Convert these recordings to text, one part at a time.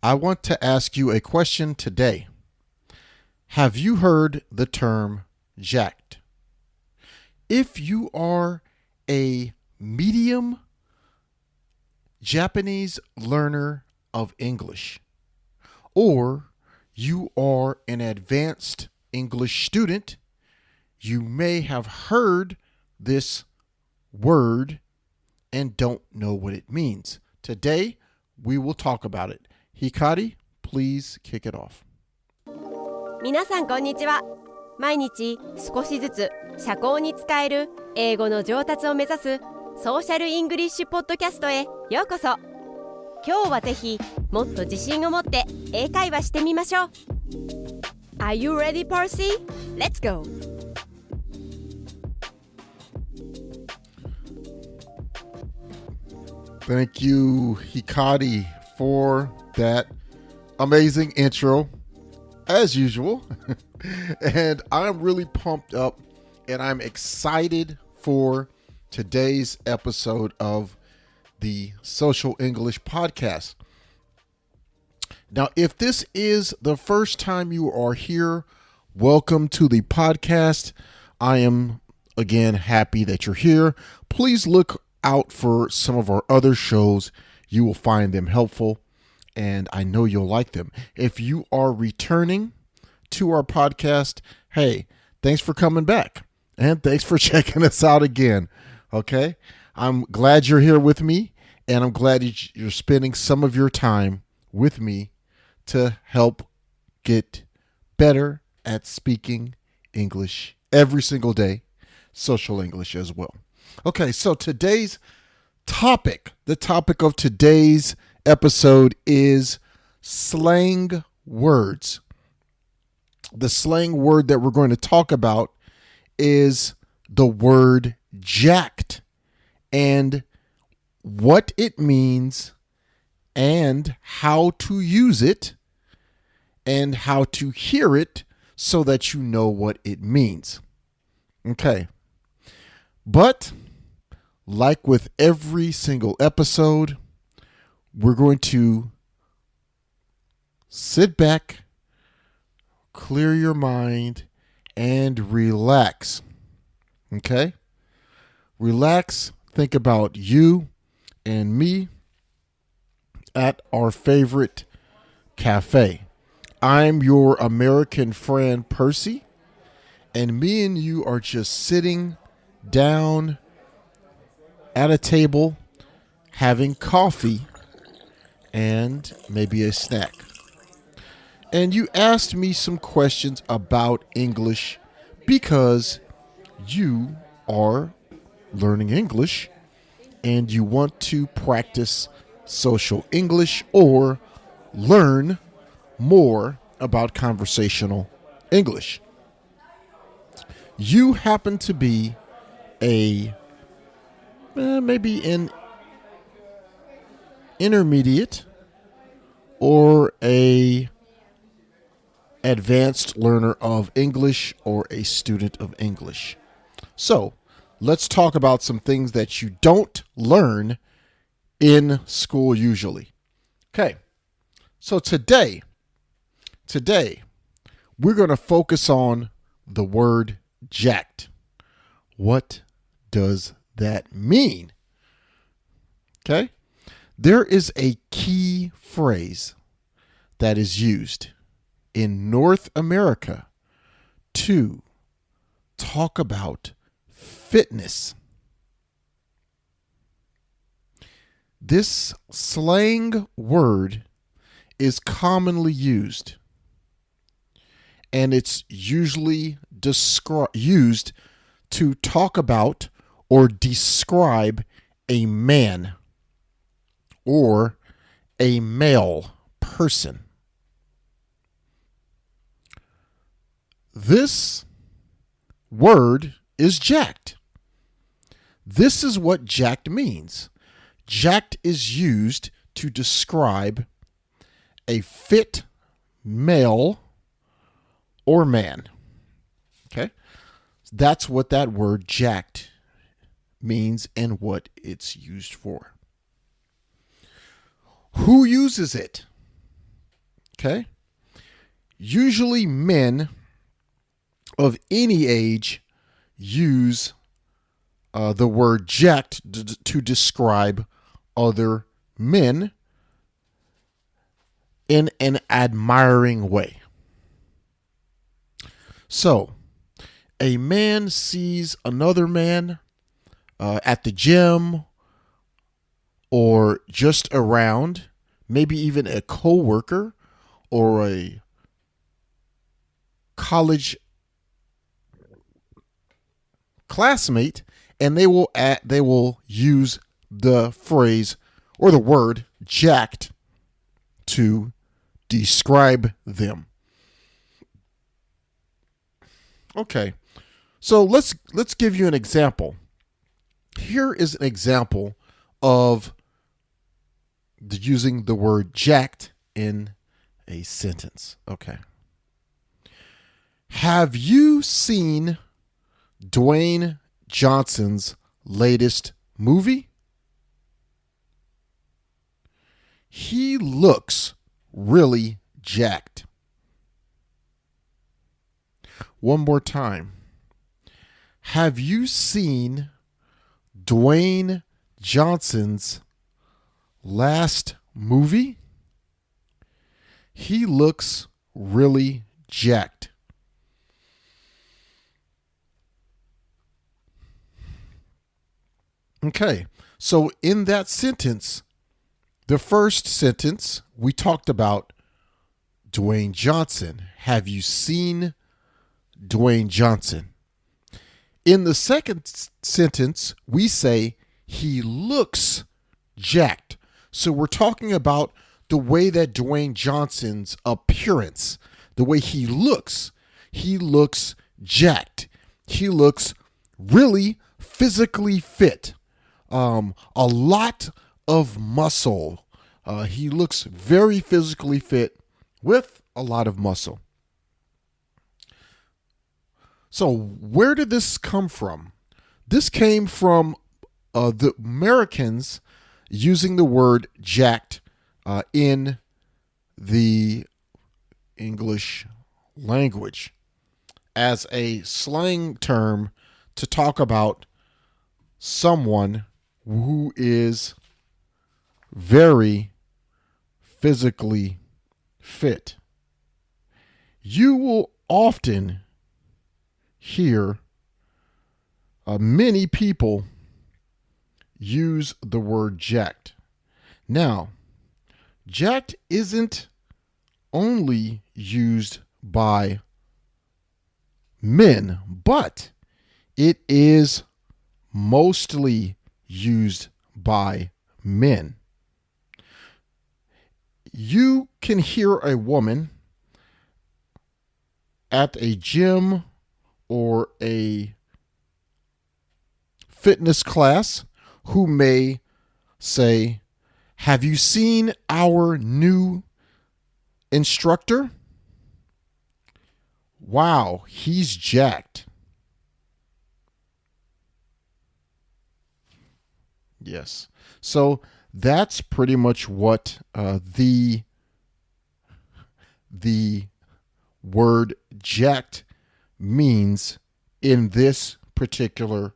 I want to ask you a question today. Have you heard the term jacked? If you are a medium Japanese learner of English, or you are an advanced English student, you may have heard this word and don't know what it means. Today, we will talk about it. Hikari, please kick it off. 皆さんこんにちは。毎日少しずつ社交に使える英語の上達を目指すソーシャルイングリッシュポッドキャストへようこそ。今日はぜひもっと自信を持って英会話してみましょう。Are you ready, Percy? Let's go! Thank you, Hikari, for that amazing intro, as usual. And I'm really pumped up and I'm excited for today's episode of the Social English Podcast. Now, if this is the first time you are here, welcome to the podcast. I am, again, happy that you're here. Please look out for some of our other shows. You will find them helpful, and I know you'll like them. If you are returning to our podcast, hey, thanks for coming back, and thanks for checking us out again, okay? I'm glad you're here with me, and I'm glad you're spending some of your time with me to help get better at speaking English every single day, social English as well. Okay, so today's topic, the topic of today's episode is slang words. The slang word that we're going to talk about is the word jacked and what it means and how to use it and how to hear it so that you know what it means. Okay. But like with every single episode, we're going to sit back, clear your mind, and relax. Okay? Relax. Think about you and me at our favorite cafe. I'm your American friend, Percy, and me and you are just sitting down at a table having coffee and maybe a snack. And you asked me some questions about English because you are learning English and you want to practice social English or learn more about conversational English. You happen to be maybe an intermediate or a advanced learner of English or a student of English. So let's talk about some things that you don't learn in school usually. Okay, so today we're going to focus on the word jacked. What does that mean? Okay, there is a key phrase that is used in North America to talk about fitness. This slang word is commonly used, and it's usually used to talk about or describe a man or a male person. This word is jacked. This is what jacked means. Jacked is used to describe a fit male or man. Okay? That's what that word jacked means and what it's used for. Who uses it? Okay? Usually men of any age use the word jacked to describe other men in an admiring way. So, a man sees another man at the gym or just around, maybe even a coworker or a college classmate, and they will use the phrase or the word jacked to describe them. Okay, so let's give you an example. Here is an example of using the word jacked in a sentence. Okay. Have you seen Dwayne Johnson's latest movie? He looks really jacked. One more time. Have you seen Dwayne Johnson's last movie? He looks really jacked. Okay, so in that sentence, the first sentence, we talked about Dwayne Johnson. Have you seen Dwayne Johnson? In the second sentence, we say he looks jacked. So we're talking about the way that Dwayne Johnson's appearance, the way he looks jacked. He looks really physically fit. A lot of muscle. He looks very physically fit with a lot of muscle. So where did this come from? This came from the Americans using the word jacked in the English language as a slang term to talk about someone who is very physically fit. You will often hear many people use the word jacked. Now, jacked isn't only used by men, but it is mostly used by men. You can hear a woman at a gym or a fitness class who may say, "Have you seen our new instructor? Wow, he's jacked." Yes. So that's pretty much what the word jacked means in this particular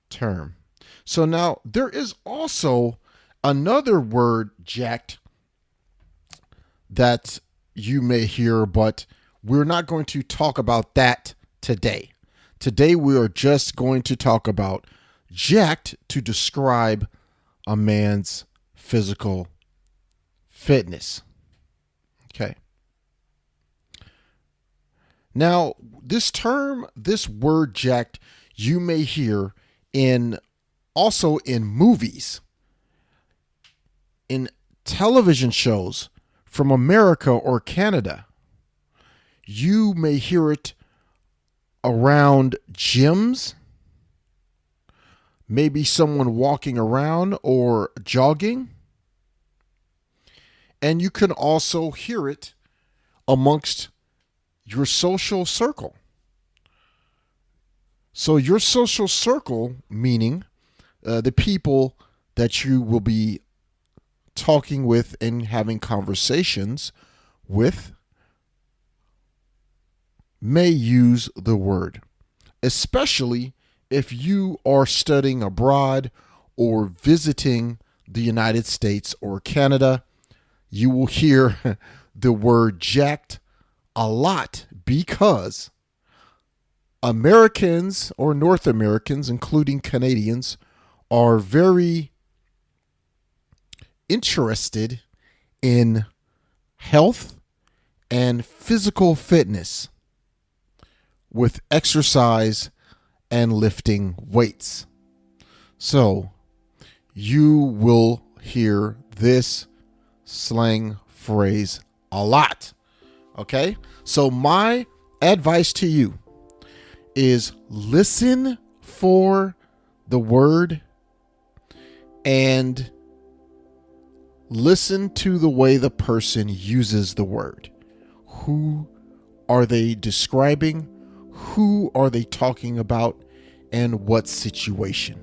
term. So now there is also another word jacked that you may hear, but we're not going to talk about that today. Today we are just going to talk about jacked to describe a man's physical fitness. Okay. Now, this term, this word jacked, you may hear also in movies, in television shows from America or Canada. You may hear it around gyms, maybe someone walking around or jogging. And you can also hear it amongst your social circle. So your social circle, meaning the people that you will be talking with and having conversations with may use the word, especially if you are studying abroad or visiting the United States or Canada. You will hear the word jacked a lot because Americans or North Americans, including Canadians, are very interested in health and physical fitness with exercise and lifting weights. So you will hear this slang phrase a lot. Okay? So my advice to you is listen for the word and listen to the way the person uses the word. Who are they describing? Who are they talking about? And what situation?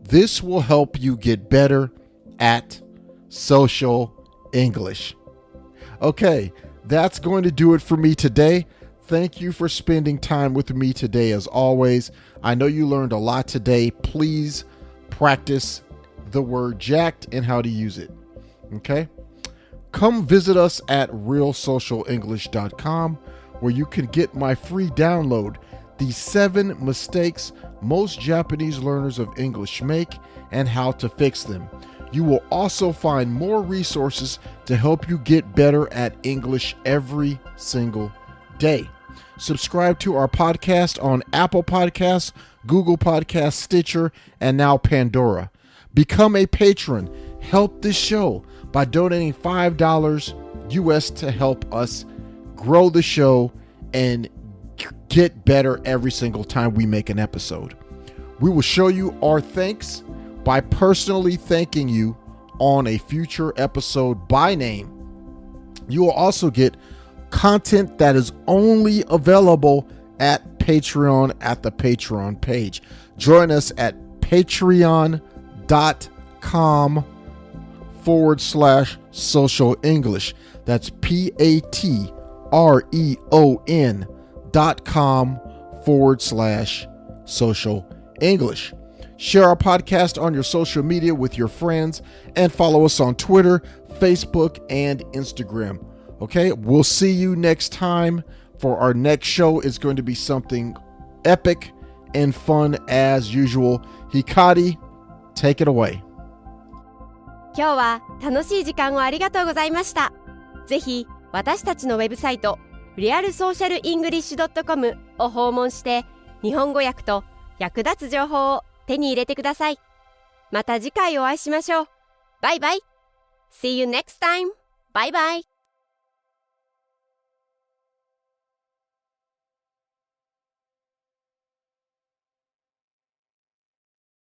This will help you get better at social English. Okay, that's going to do it for me today. Thank you for spending time with me today as always. I know you learned a lot today. Please practice the word jacked and how to use it. Okay? Come visit us at realsocialenglish.com where you can get my free download, The 7 Mistakes Most Japanese Learners of English Make and How to Fix Them. You will also find more resources to help you get better at English every single day. Subscribe to our podcast on Apple Podcasts, Google Podcasts, Stitcher, and now Pandora. Become a patron. Help this show by donating $5 US to help us grow the show and get better every single time we make an episode. We will show you our thanks by personally thanking you on a future episode by name. You will also get content that is only available at Patreon at the Patreon page. Join us at patreon.com/social English. That's patreon.com/social English. Share our podcast on your social media with your friends and follow us on Twitter, Facebook, and Instagram. Okay, we'll see you next time. For our next show, it's going to be something epic and fun as usual. Hikari, take it away. 今日は楽しい時間をありがとうございました。ぜひ私たちのウェブサイト realsocialenglish.com を訪問して日本語訳と役立つ情報を手に入れてください。また次回お会いしましょう。バイバイ。See you next time. Bye bye.